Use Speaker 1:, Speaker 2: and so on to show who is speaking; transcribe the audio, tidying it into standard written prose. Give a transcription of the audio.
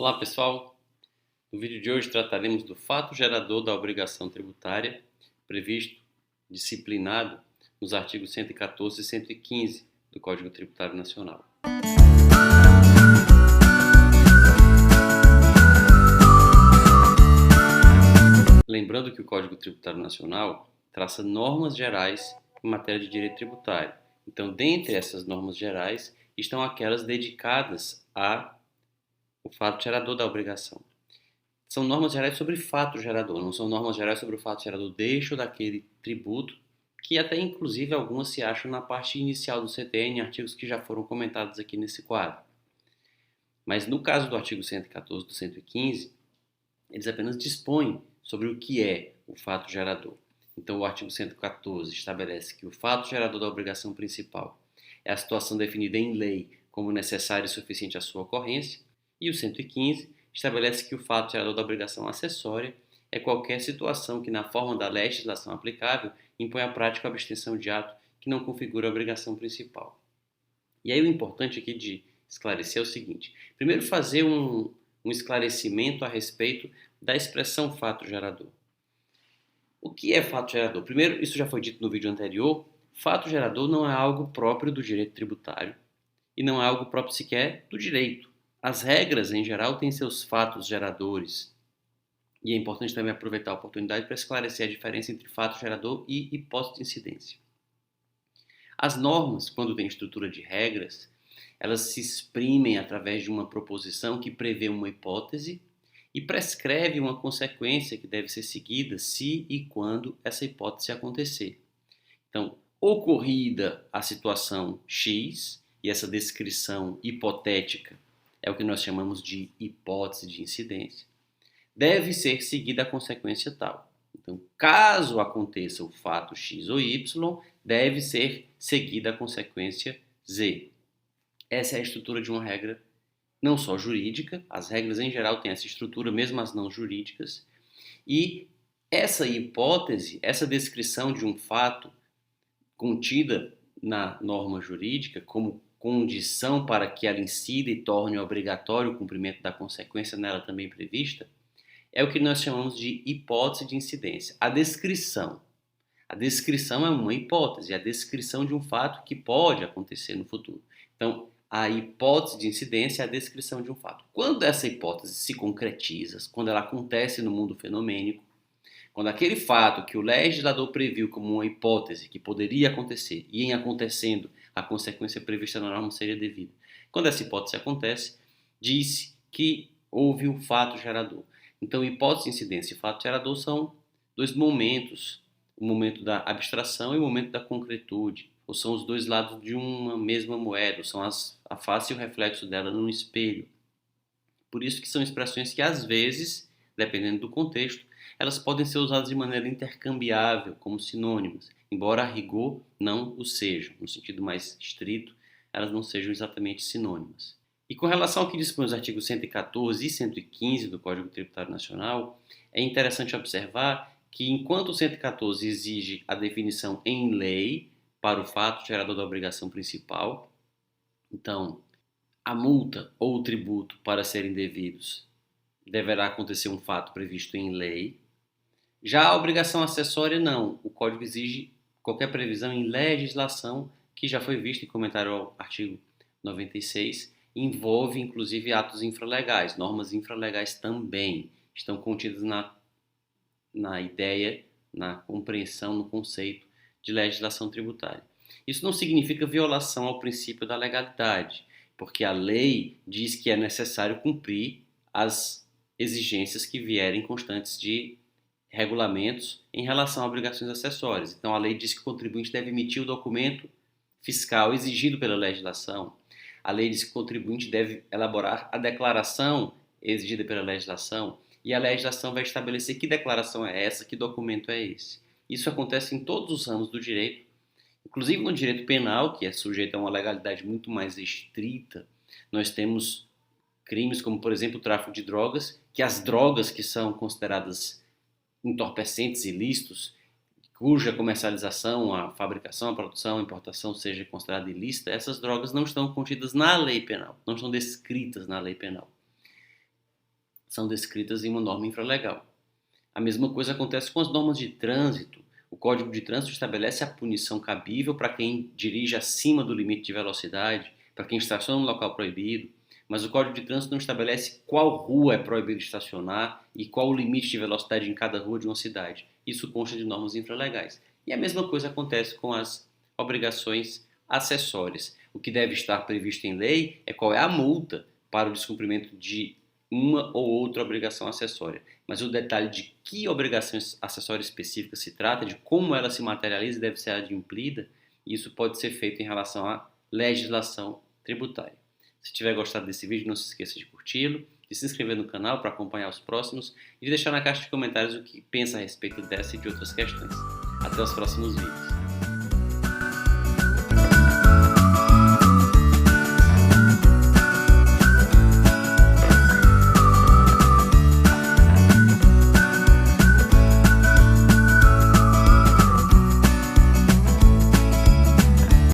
Speaker 1: Olá pessoal, no vídeo de hoje trataremos do fato gerador da obrigação tributária previsto, disciplinado nos artigos 114 e 115 do Código Tributário Nacional. Lembrando que o Código Tributário Nacional traça normas gerais em matéria de direito tributário. Então, dentre essas normas gerais estão aquelas dedicadas ao fato gerador da obrigação. São normas gerais sobre fato gerador, não são normas gerais sobre o fato gerador deste ou daquele tributo, que até inclusive algumas se acham na parte inicial do CTN, artigos que já foram comentados aqui nesse quadro. Mas no caso do artigo 114 do 115, eles apenas dispõem sobre o que é o fato gerador. Então o artigo 114 estabelece que o fato gerador da obrigação principal é a situação definida em lei como necessária e suficiente à sua ocorrência, e o 115 estabelece que o fato gerador da obrigação acessória é qualquer situação que, na forma da legislação aplicável, impõe a prática ou abstenção de ato que não configura a obrigação principal. E aí o importante aqui de esclarecer é o seguinte: primeiro fazer um esclarecimento a respeito da expressão fato gerador. O que é fato gerador? Primeiro, isso já foi dito no vídeo anterior, fato gerador não é algo próprio do direito tributário e não é algo próprio sequer do direito. As regras, em geral, têm seus fatos geradores. E é importante também aproveitar a oportunidade para esclarecer a diferença entre fato gerador e hipótese de incidência. As normas, quando têm estrutura de regras, elas se exprimem através de uma proposição que prevê uma hipótese e prescreve uma consequência que deve ser seguida se e quando essa hipótese acontecer. Então, ocorrida a situação X, e essa descrição hipotética é o que nós chamamos de hipótese de incidência, deve ser seguida a consequência tal. Então, caso aconteça o fato X ou Y, deve ser seguida a consequência Z. Essa é a estrutura de uma regra não só jurídica, as regras em geral têm essa estrutura, mesmo as não jurídicas, e essa hipótese, essa descrição de um fato contida na norma jurídica como condição para que ela incida e torne obrigatório o cumprimento da consequência nela também prevista, é o que nós chamamos de hipótese de incidência. A descrição é uma hipótese, a descrição de um fato que pode acontecer no futuro. Então, a hipótese de incidência é a descrição de um fato. Quando essa hipótese se concretiza, quando ela acontece no mundo fenomênico, quando aquele fato que o legislador previu como uma hipótese que poderia acontecer e em acontecendo a consequência prevista na norma seria devida. Quando essa hipótese acontece, diz que houve um fato gerador. Então, hipótese, incidência e fato gerador são dois momentos, o momento da abstração e o momento da concretude, ou são os dois lados de uma mesma moeda, ou são a face e o reflexo dela num espelho. Por isso que são expressões que, às vezes, dependendo do contexto, elas podem ser usadas de maneira intercambiável, como sinônimas, embora a rigor não o sejam. No sentido mais estrito, elas não sejam exatamente sinônimas. E com relação ao que dispõe os artigos 114 e 115 do Código Tributário Nacional, é interessante observar que, enquanto o 114 exige a definição em lei para o fato gerador da obrigação principal, então, a multa ou o tributo para serem devidos deverá acontecer um fato previsto em lei. Já a obrigação acessória, não. O Código exige qualquer previsão em legislação, que já foi visto em comentário ao artigo 96, envolve inclusive atos infralegais, normas infralegais também estão contidas na ideia, na compreensão, no conceito de legislação tributária. Isso não significa violação ao princípio da legalidade, porque a lei diz que é necessário cumprir as exigências que vierem constantes de regulamentos em relação a obrigações acessórias. Então, a lei diz que o contribuinte deve emitir o documento fiscal exigido pela legislação. A lei diz que o contribuinte deve elaborar a declaração exigida pela legislação e a legislação vai estabelecer que declaração é essa, que documento é esse. Isso acontece em todos os ramos do direito, inclusive no direito penal, que é sujeito a uma legalidade muito mais estrita. Nós temos crimes como, por exemplo, o tráfico de drogas, que as drogas que são consideradas entorpecentes ilícitos, cuja comercialização, a fabricação, a produção, a importação seja considerada ilícita, essas drogas não estão contidas na lei penal, não estão descritas na lei penal. são descritas em uma norma infralegal. A mesma coisa acontece com as normas de trânsito. O Código de Trânsito estabelece a punição cabível para quem dirige acima do limite de velocidade, para quem estaciona no local proibido, mas o Código de Trânsito não estabelece qual rua é proibido estacionar e qual o limite de velocidade em cada rua de uma cidade. Isso consta de normas infralegais. E a mesma coisa acontece com as obrigações acessórias. O que deve estar previsto em lei é qual é a multa para o descumprimento de uma ou outra obrigação acessória. Mas o detalhe de que obrigação acessória específica se trata, de como ela se materializa e deve ser adimplida, isso pode ser feito em relação à legislação tributária. Se tiver gostado desse vídeo, não se esqueça de curti-lo, de se inscrever no canal para acompanhar os próximos e de deixar na caixa de comentários o que pensa a respeito dessa e de outras questões. Até os próximos vídeos.